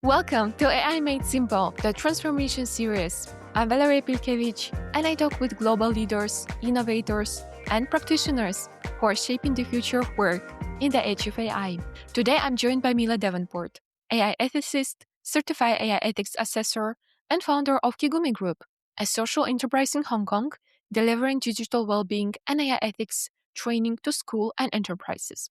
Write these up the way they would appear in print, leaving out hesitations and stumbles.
Welcome to AI Made Simple, the transformation series. I'm Valeriya, and I talk with global leaders, innovators, and practitioners who are shaping the future of work in the age of AI. Today, I'm joined by Mila Devenport, AI ethicist, certified AI ethics assessor, and founder of Kigumi Group, a social enterprise in Hong Kong, delivering digital well-being and AI ethics training to school and enterprises.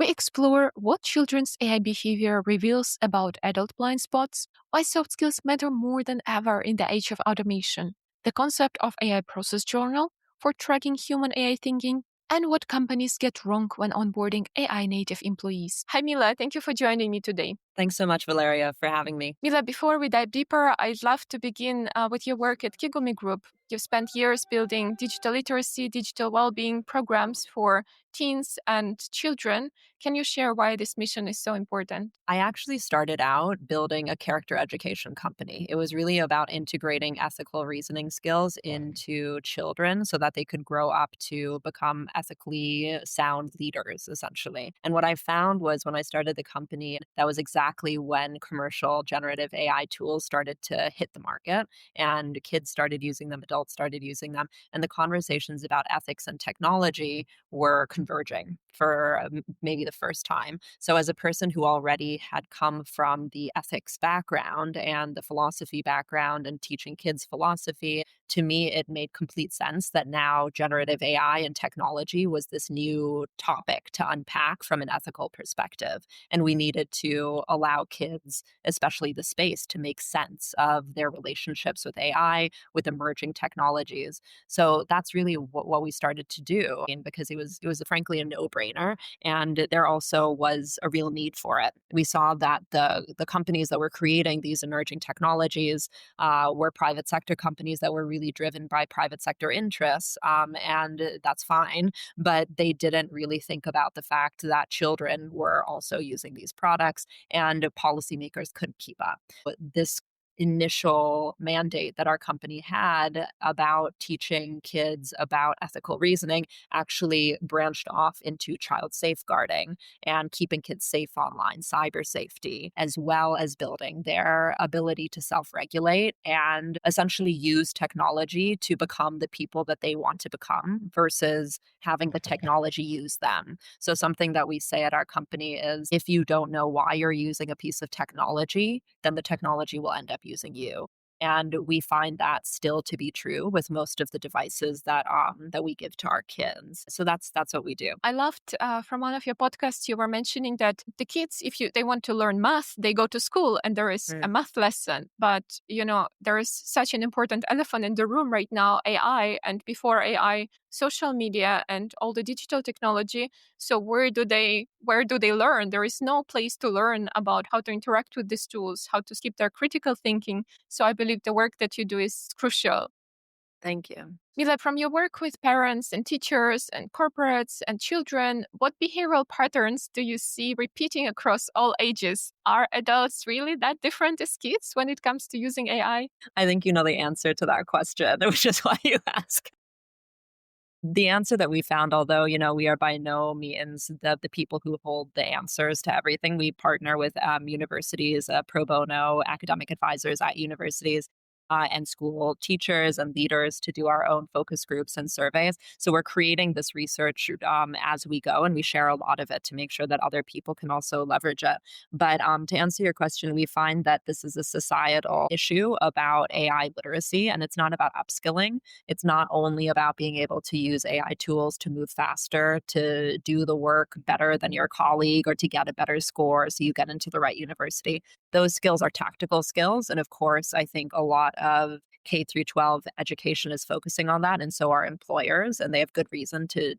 We explore what children's AI behavior reveals about adult blind spots, why soft skills matter more than ever in the age of automation, the concept of AI process journal for tracking human AI thinking, and what companies get wrong when onboarding AI native employees. Hi, Mila. Thank you for joining me today. Thanks so much, Valeriya, for having me. Mila, before we dive deeper, I'd love to begin with your work at Kigumi Group. You've spent years building digital literacy, digital well-being programs for teens and children. Can you share why this mission is so important? I actually started out building a character education company. It was really about integrating ethical reasoning skills into children so that they could grow up to become ethically sound leaders, essentially. And what I found was when I started the company, that was exactly when commercial generative AI tools started to hit the market and kids started using them, adults started using them, and the conversations about ethics and technology were converging for maybe the first time. So, as a person who already had come from the ethics background and the philosophy background and teaching kids philosophy, to me, it made complete sense that now generative AI and technology was this new topic to unpack from an ethical perspective. And we needed to allow kids, especially the space, to make sense of their relationships with AI, with emerging technologies. So that's really what we started to do, and because it was frankly a no-brainer, and there also was a real need for it. We saw that the companies that were creating these emerging technologies were private sector companies that were really driven by private sector interests, and that's fine. But they didn't really think about the fact that children were also using these products, and policymakers couldn't keep up. But this initial mandate that our company had about teaching kids about ethical reasoning actually branched off into child safeguarding and keeping kids safe online, cyber safety, as well as building their ability to self-regulate and essentially use technology to become the people that they want to become versus having the technology use them. So something that we say at our company is if you don't know why you're using a piece of technology, then the technology will end up using you. And we find that still to be true with most of the devices that we give to our kids. So that's what we do. I loved from one of your podcasts you were mentioning that the kids, if they want to learn math, they go to school and there is a math lesson. But there is such an important elephant in the room right now, AI, and before AI, social media and all the digital technology. So where do they learn? There is no place to learn about how to interact with these tools, how to keep their critical thinking. So I believe the work that you do is crucial. Thank you. Mila, from your work with parents and teachers and corporates and children, what behavioral patterns do you see repeating across all ages? Are adults really that different as kids when it comes to using AI? I think you know the answer to that question, which is why you ask. The answer that we found, although, we are by no means the people who hold the answers to everything, we partner with universities, pro bono academic advisors at universities, and school teachers and leaders to do our own focus groups and surveys. So we're creating this research as we go, and we share a lot of it to make sure that other people can also leverage it. But to answer your question, we find that this is a societal issue about AI literacy, and it's not about upskilling. It's not only about being able to use AI tools to move faster, to do the work better than your colleague, or to get a better score so you get into the right university. Those skills are tactical skills. And of course, I think a lot of K through 12 education is focusing on that. And so are employers, and they have good reason to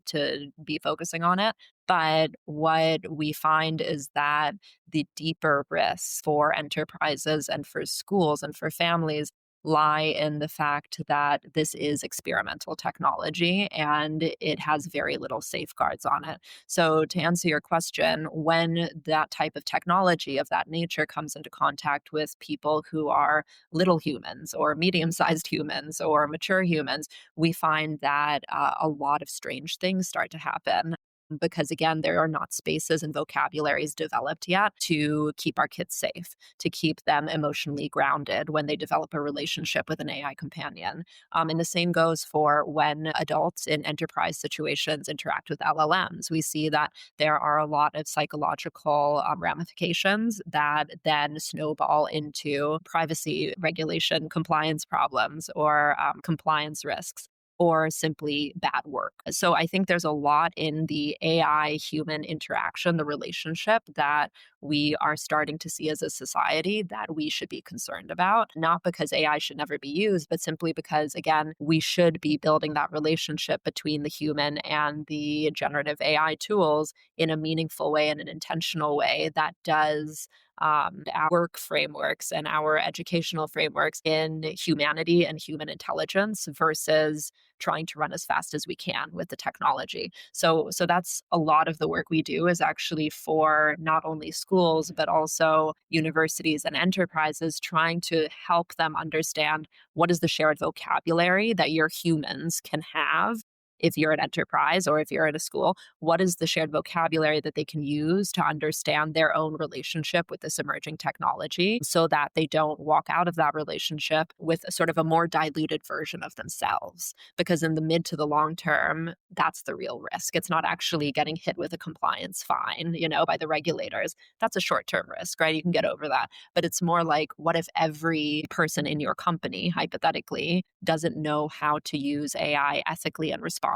be focusing on it. But what we find is that the deeper risks for enterprises and for schools and for families lie in the fact that this is experimental technology and it has very little safeguards on it. So to answer your question, when that type of technology of that nature comes into contact with people who are little humans or medium-sized humans or mature humans, we find that a lot of strange things start to happen. because again, there are not spaces and vocabularies developed yet to keep our kids safe, to keep them emotionally grounded when they develop a relationship with an AI companion. And the same goes for when adults in enterprise situations interact with LLMs. We see that there are a lot of psychological ramifications that then snowball into privacy regulation compliance problems or compliance risks, or simply bad work. So I think there's a lot in the AI human interaction, the relationship that we are starting to see as a society that we should be concerned about, not because AI should never be used, but simply because, again, we should be building that relationship between the human and the generative AI tools in a meaningful way and an intentional way that does our work frameworks and our educational frameworks in humanity and human intelligence versus trying to run as fast as we can with the technology. So that's a lot of the work we do is actually for not only schools but also universities and enterprises, trying to help them understand what is the shared vocabulary that your humans can have if you're an enterprise or if you're at a school. What is the shared vocabulary that they can use to understand their own relationship with this emerging technology so that they don't walk out of that relationship with a sort of a more diluted version of themselves? Because in the mid to the long term, that's the real risk. It's not actually getting hit with a compliance fine, by the regulators. That's a short-term risk, right? You can get over that. But it's more like, what if every person in your company, hypothetically, doesn't know how to use AI ethically and responsibly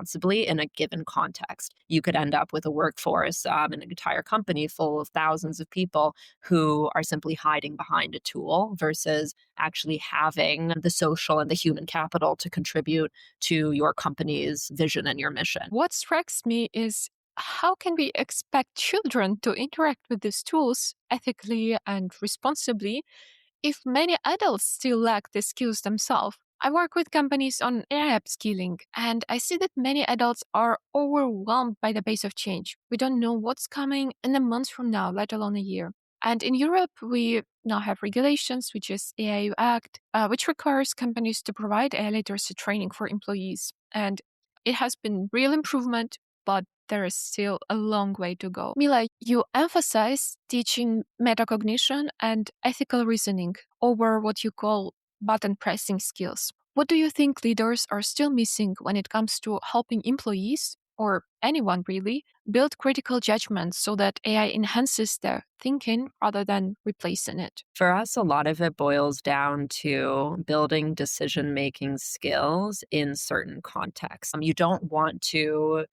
in a given context? You could end up with a workforce, an entire company full of thousands of people who are simply hiding behind a tool versus actually having the social and the human capital to contribute to your company's vision and your mission. What strikes me is how can we expect children to interact with these tools ethically and responsibly if many adults still lack the skills themselves? I work with companies on AI upskilling, and I see that many adults are overwhelmed by the pace of change. We don't know what's coming in a month from now, let alone a year. And in Europe, we now have regulations, which is AI Act, which requires companies to provide AI literacy training for employees. And it has been real improvement, but there is still a long way to go. Mila, you emphasize teaching metacognition and ethical reasoning over what you call button pressing skills. What do you think leaders are still missing when it comes to helping employees, or anyone really, build critical judgment so that AI enhances their thinking rather than replacing it? For us, a lot of it boils down to building decision-making skills in certain contexts. You don't want to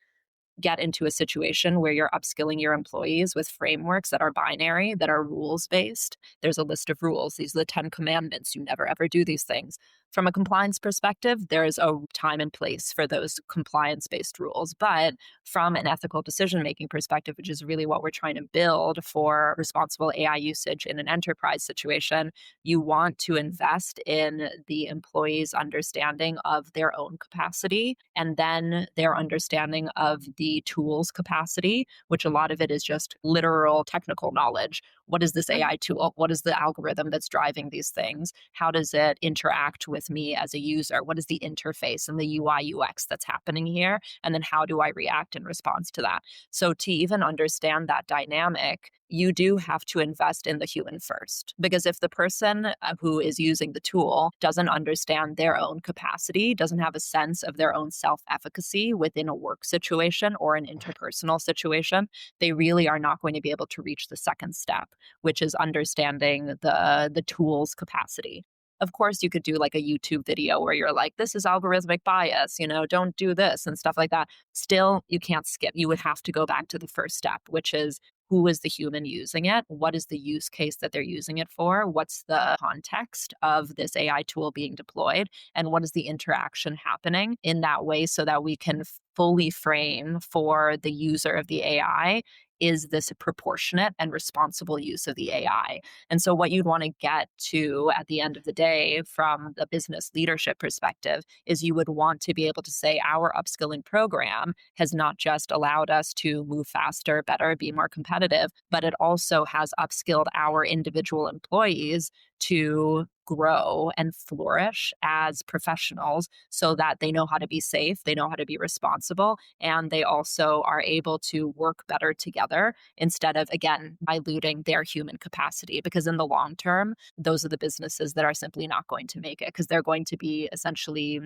get into a situation where you're upskilling your employees with frameworks that are binary, that are rules based. There's a list of rules. These are the 10 commandments. You never ever do these things. From a compliance perspective, there is a time and place for those compliance based rules. But from an ethical decision making perspective, which is really what we're trying to build for responsible AI usage in an enterprise situation, you want to invest in the employees' understanding of their own capacity and then their understanding of the tools capacity, which a lot of it is just literal technical knowledge. What is this AI tool? What is the algorithm that's driving these things? How does it interact with me as a user? What is the interface and the UI UX that's happening here? And then how do I react in response to that? So to even understand that dynamic, you do have to invest in the human first. Because if the person who is using the tool doesn't understand their own capacity, doesn't have a sense of their own self-efficacy within a work situation or an interpersonal situation, they really are not going to be able to reach the second step, which is understanding the tool's capacity. Of course, you could do like a YouTube video where you're like, this is algorithmic bias, don't do this and stuff like that. Still, you can't skip. You would have to go back to the first step, which is, who is the human using it? What is the use case that they're using it for? What's the context of this AI tool being deployed? And what is the interaction happening in that way so that we can fully frame for the user of the AI, is this a proportionate and responsible use of the AI? And so what you'd want to get to at the end of the day from the business leadership perspective is you would want to be able to say our upskilling program has not just allowed us to move faster, better, be more competitive, but it also has upskilled our individual employees to grow and flourish as professionals so that they know how to be safe, they know how to be responsible, and they also are able to work better together instead of, again, diluting their human capacity. Because in the long term, those are the businesses that are simply not going to make it because they're going to be essentially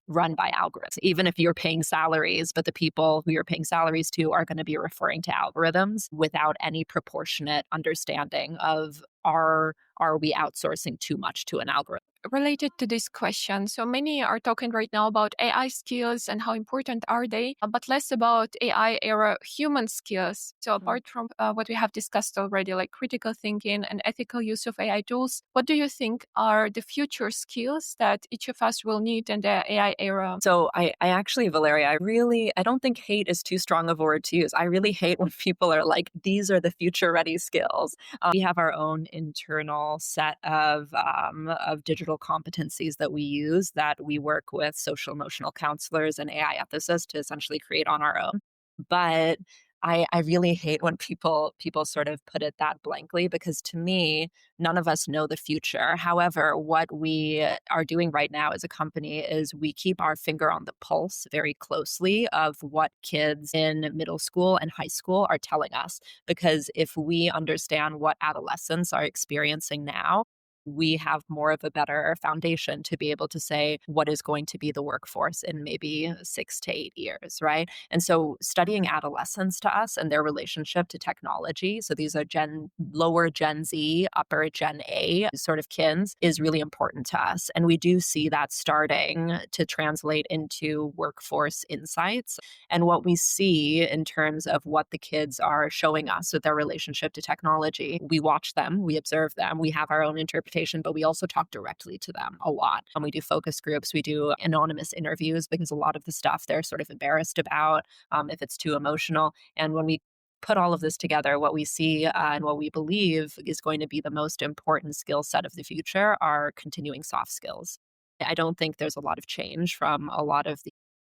run by algorithms. Even if you're paying salaries, but the people who you're paying salaries to are going to be referring to algorithms without any proportionate understanding of are we outsourcing too much to an algorithm? Related to this question, so many are talking right now about AI skills and how important are they, but less about AI era human skills. So apart from what we have discussed already, like critical thinking and ethical use of AI tools, what do you think are the future skills that each of us will need in the AI era? So I actually, Valeria, I don't think hate is too strong of a word to use. I really hate when people are like, these are the future ready skills. We have our own internal set of digital competencies that we use that we work with social emotional counselors and AI ethicists to essentially create on our own. But I really hate when people sort of put it that blankly because to me, none of us know the future. However, what we are doing right now as a company is we keep our finger on the pulse very closely of what kids in middle school and high school are telling us. Because if we understand what adolescents are experiencing now, we have more of a better foundation to be able to say what is going to be the workforce in maybe 6 to 8 years, right? And so studying adolescents to us and their relationship to technology, so these are lower Gen Z, upper Gen A sort of kids, is really important to us. And we do see that starting to translate into workforce insights. And what we see in terms of what the kids are showing us with their relationship to technology, we watch them, we observe them, we have our own interpretation, but we also talk directly to them a lot. And we do focus groups, we do anonymous interviews because a lot of the stuff they're sort of embarrassed about if it's too emotional. And when we put all of this together, what we see and what we believe is going to be the most important skill set of the future are continuing soft skills. I don't think there's a lot of change from a lot of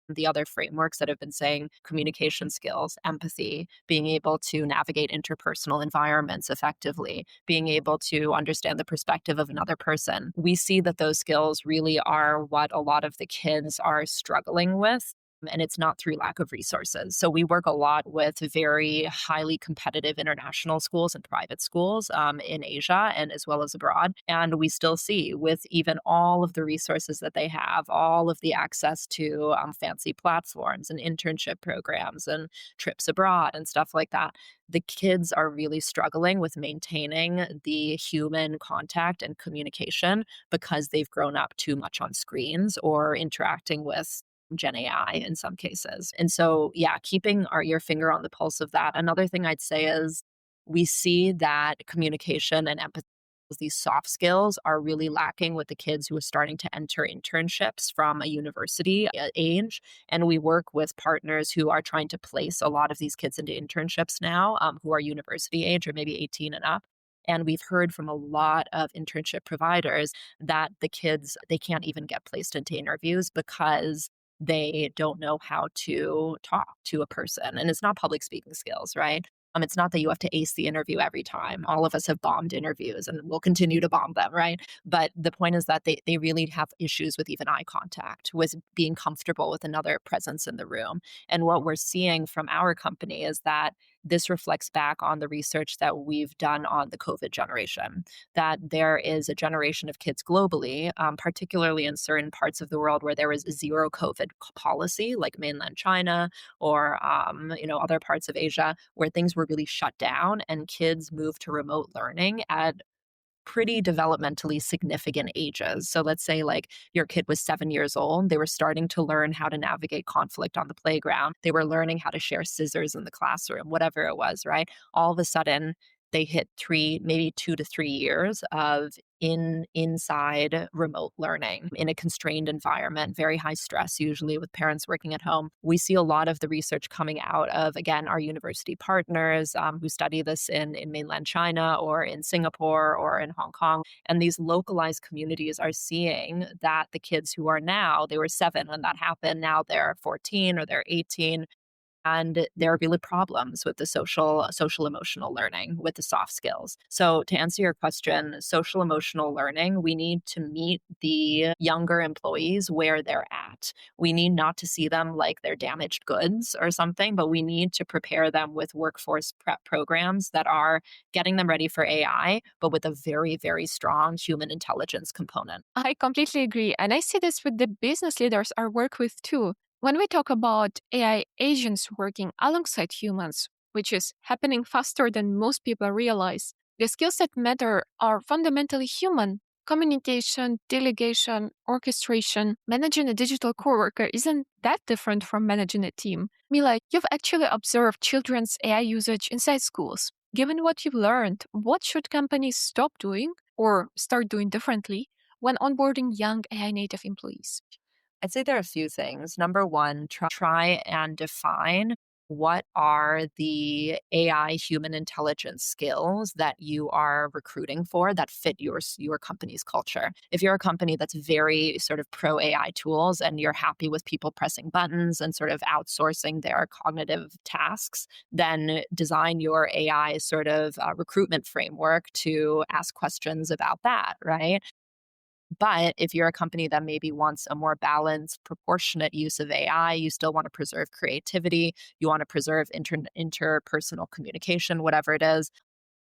the other frameworks that have been saying communication skills, empathy, being able to navigate interpersonal environments effectively, being able to understand the perspective of another person. We see that those skills really are what a lot of the kids are struggling with. And it's not through lack of resources. So we work a lot with very highly competitive international schools and private schools in Asia and as well as abroad. And we still see with even all of the resources that they have, all of the access to fancy platforms and internship programs and trips abroad and stuff like that, the kids are really struggling with maintaining the human contact and communication because they've grown up too much on screens or interacting with Gen AI in some cases. And so, yeah, keeping your finger on the pulse of that. Another thing I'd say is we see that communication and empathy, these soft skills, are really lacking with the kids who are starting to enter internships from a university age. And we work with partners who are trying to place a lot of these kids into internships now who are university age or maybe 18 and up. And we've heard from a lot of internship providers that the kids, they can't even get placed into interviews because they don't know how to talk to a person. And it's not public speaking skills, right? It's not that you have to ace the interview every time. All of us have bombed interviews and we'll continue to bomb them, right? But the point is that they really have issues with even eye contact, with being comfortable with another presence in the room. And what we're seeing from our company is that this reflects back on the research that we've done on the COVID generation, that there is a generation of kids globally, particularly in certain parts of the world where there was a zero COVID policy, like mainland China or other parts of Asia, where things were really shut down and kids moved to remote learning at pretty developmentally significant ages. So let's say like your kid was 7 years old, they were starting to learn how to navigate conflict on the playground. They were learning how to share scissors in the classroom, whatever it was, right? All of a sudden, they hit maybe 2 to 3 years of inside remote learning in a constrained environment, very high stress, usually with parents working at home. We see a lot of the research coming out of, again, our university partners who study this in mainland China or in Singapore or in Hong Kong. And these localized communities are seeing that the kids who are now, they were 7 when that happened, now they're 14 or they're 18, and there are really problems with the social emotional learning, with the soft skills. So to answer your question, social emotional learning, we need to meet the younger employees where they're at. We need not to see them like they're damaged goods or something, but we need to prepare them with workforce prep programs that are getting them ready for AI, but with a very, very strong human intelligence component. I completely agree. And I see this with the business leaders I work with too. When we talk about AI agents working alongside humans, which is happening faster than most people realize, the skills that matter are fundamentally human. Communication, delegation, orchestration, managing a digital coworker isn't that different from managing a team. Mila, you've actually observed children's AI usage inside schools. Given what you've learned, what should companies stop doing or start doing differently when onboarding young AI native employees? I'd say there are a few things. Number one, try and define what are the AI human intelligence skills that you are recruiting for that fit your company's culture. If you're a company that's very sort of pro AI tools and you're happy with people pressing buttons and sort of outsourcing their cognitive tasks, then design your AI sort of recruitment framework to ask questions about that, right? But if you're a company that maybe wants a more balanced, proportionate use of AI, you still want to preserve creativity, you want to preserve interpersonal communication, whatever it is,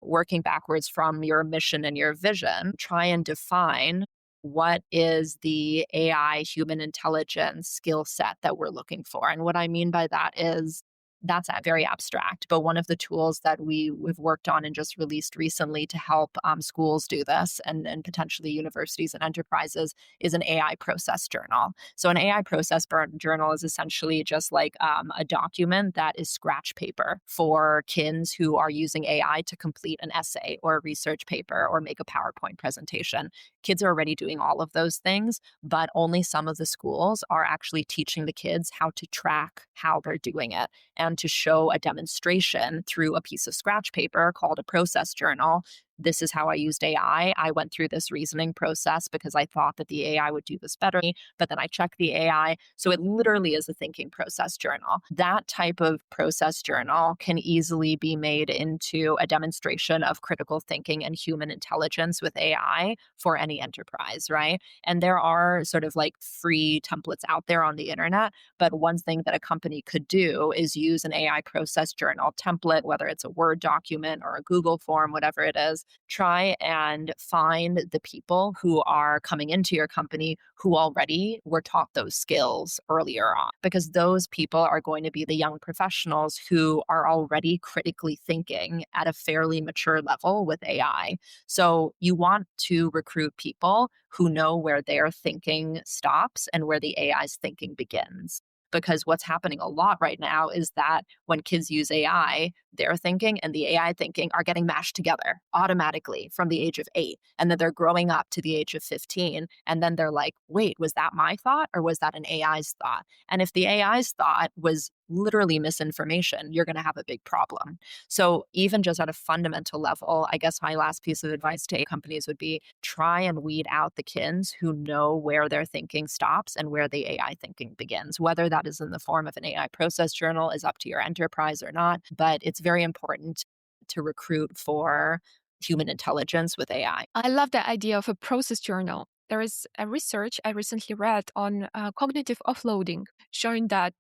working backwards from your mission and your vision, try and define what is the AI human intelligence skill set that we're looking for. And what I mean by that is that's very abstract. But one of the tools that we've worked on and just released recently to help schools do this and potentially universities and enterprises is an AI process journal. So an AI process journal is essentially just like a document that is scratch paper for kids who are using AI to complete an essay or a research paper or make a PowerPoint presentation. Kids are already doing all of those things, but only some of the schools are actually teaching the kids how to track how they're doing it and to show a demonstration through a piece of scratch paper called a process journal. This is how I used AI. I went through this reasoning process because I thought that the AI would do this better, but then I checked the AI. So it literally is a thinking process journal. That type of process journal can easily be made into a demonstration of critical thinking and human intelligence with AI for any enterprise, right? And there are sort of like free templates out there on the internet. But one thing that a company could do is use an AI process journal template, whether it's a Word document or a Google form, whatever it is. Try and find the people who are coming into your company who already were taught those skills earlier on, because those people are going to be the young professionals who are already critically thinking at a fairly mature level with AI. So you want to recruit people who know where their thinking stops and where the AI's thinking begins. Because what's happening a lot right now is that when kids use AI, their thinking and the AI thinking are getting mashed together automatically from the age of 8. And then they're growing up to the age of 15. And then they're like, wait, was that my thought or was that an AI's thought? And if the AI's thought was literally misinformation, you're going to have a big problem. So, even just at a fundamental level, I guess my last piece of advice to companies would be try and weed out the kids who know where their thinking stops and where the AI thinking begins. Whether that is in the form of an AI process journal is up to your enterprise or not, but it's very important to recruit for human intelligence with AI. I love the idea of a process journal. There is a research I recently read on cognitive offloading showing that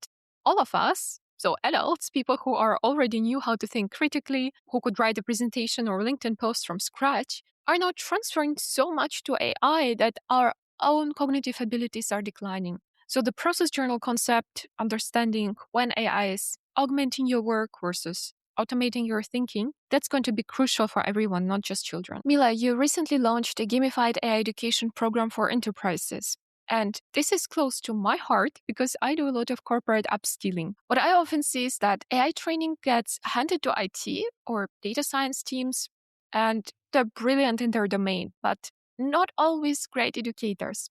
all of us, so adults, people who are already knew how to think critically, who could write a presentation or LinkedIn post from scratch, are now transferring so much to AI that our own cognitive abilities are declining. So the process journal concept, understanding when AI is augmenting your work versus automating your thinking, that's going to be crucial for everyone, not just children. Mila, you recently launched a gamified AI education program for enterprises. And this is close to my heart because I do a lot of corporate upskilling. What I often see is that AI training gets handed to IT or data science teams, and they're brilliant in their domain, but not always great educators.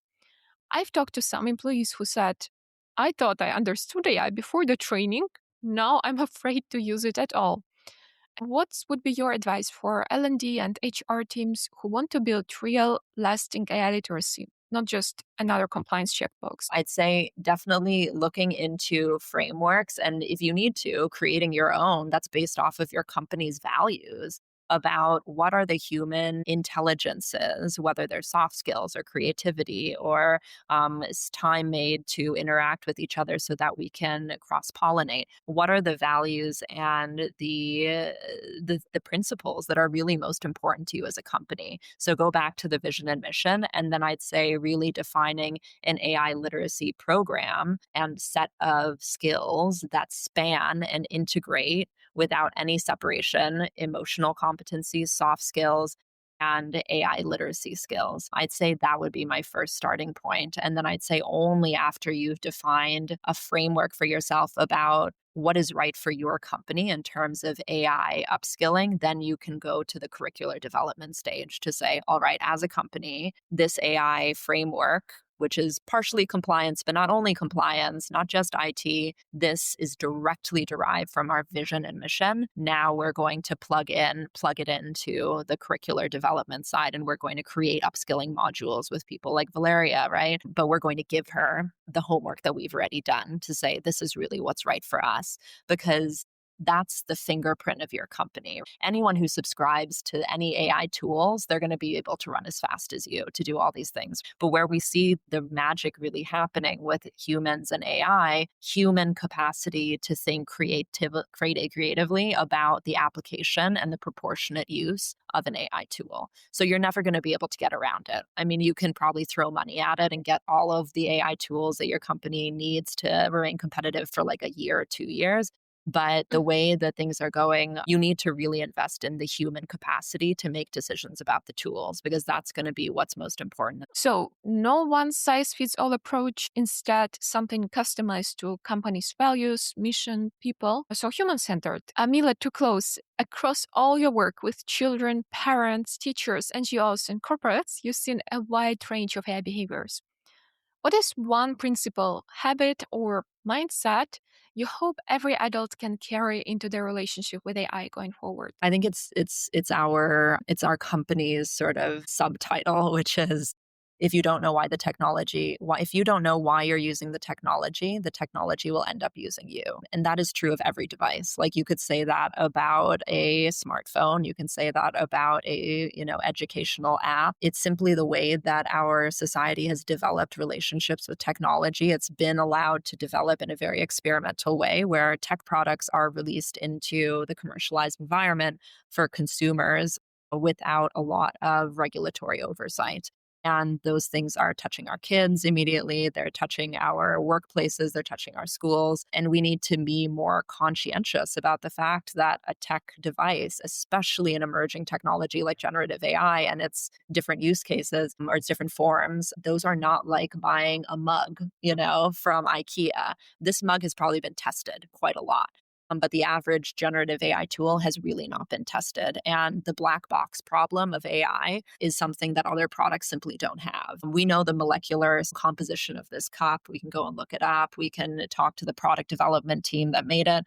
I've talked to some employees who said, I thought I understood AI before the training. Now I'm afraid to use it at all. What would be your advice for L&D and HR teams who want to build real, lasting AI literacy, not just another compliance checkbox? I'd say definitely looking into frameworks. And if you need to, creating your own that's based off of your company's values about what are the human intelligences, whether they're soft skills or creativity or time made to interact with each other so that we can cross pollinate. What are the values and the principles that are really most important to you as a company? So go back to the vision and mission, and then I'd say really defining an AI literacy program and set of skills that span and integrate without any separation emotional competencies, soft skills, and AI literacy skills. I'd say that would be my first starting point. And then I'd say only after you've defined a framework for yourself about what is right for your company in terms of AI upskilling, then you can go to the curricular development stage to say, all right, as a company, this AI framework, which is partially compliance, but not only compliance, not just IT. This is directly derived from our vision and mission. Now we're going to plug it into the curricular development side, and we're going to create upskilling modules with people like Valeriya, right? But we're going to give her the homework that we've already done to say, this is really what's right for us, because that's the fingerprint of your company. Anyone who subscribes to any AI tools, they're going to be able to run as fast as you to do all these things. But where we see the magic really happening with humans and AI, human capacity to think creatively about the application and the proportionate use of an AI tool. So you're never going to be able to get around it. I mean, you can probably throw money at it and get all of the AI tools that your company needs to remain competitive for like a year or 2 years. But the way that things are going, you need to really invest in the human capacity to make decisions about the tools, because that's going to be what's most important. So, no one size fits all approach, instead, something customized to company's values, mission, people. So, human centered. Mila, to close, across all your work with children, parents, teachers, NGOs, and corporates, you've seen a wide range of AI behaviors. What is one principle, habit, or mindset you hope every adult can carry into their relationship with AI going forward? I think it's our company's sort of subtitle, which is, if you don't know if you don't know why you're using the technology will end up using you. And that is true of every device. Like, you could say that about a smartphone, you can say that about a, educational app. It's simply the way that our society has developed relationships with technology. It's been allowed to develop in a very experimental way, where tech products are released into the commercialized environment for consumers without a lot of regulatory oversight. And those things are touching our kids immediately. They're touching our workplaces. They're touching our schools. And we need to be more conscientious about the fact that a tech device, especially an emerging technology like generative AI and its different use cases or its different forms, those are not like buying a mug, from IKEA. This mug has probably been tested quite a lot. But the average generative AI tool has really not been tested. And the black box problem of AI is something that other products simply don't have. We know the molecular composition of this cup. We can go and look it up. We can talk to the product development team that made it.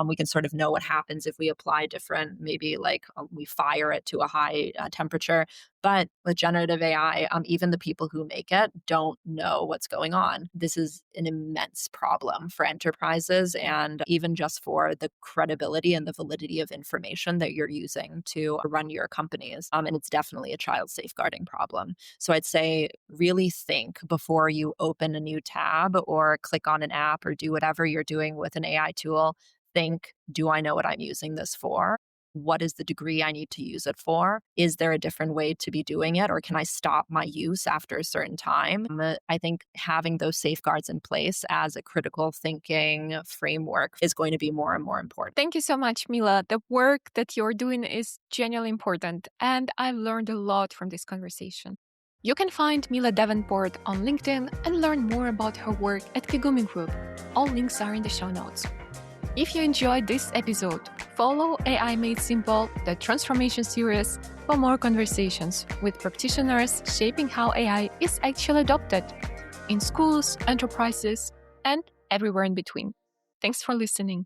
We can sort of know what happens if we apply different, maybe like we fire it to a high temperature. But with generative AI, even the people who make it don't know what's going on. This is an immense problem for enterprises, and even just for the credibility and the validity of information that you're using to run your companies. And it's definitely a child safeguarding problem. So I'd say really think before you open a new tab or click on an app or do whatever you're doing with an AI tool. Think, do I know what I'm using this for? What is the degree I need to use it for? Is there a different way to be doing it? Or can I stop my use after a certain time? I think having those safeguards in place as a critical thinking framework is going to be more and more important. Thank you so much, Mila. The work that you're doing is genuinely important, and I've learned a lot from this conversation. You can find Mila Devenport on LinkedIn and learn more about her work at Kigumi Group. All links are in the show notes. If you enjoyed this episode, follow AI Made Simple, the transformation series, for more conversations with practitioners shaping how AI is actually adopted in schools, enterprises, and everywhere in between. Thanks for listening.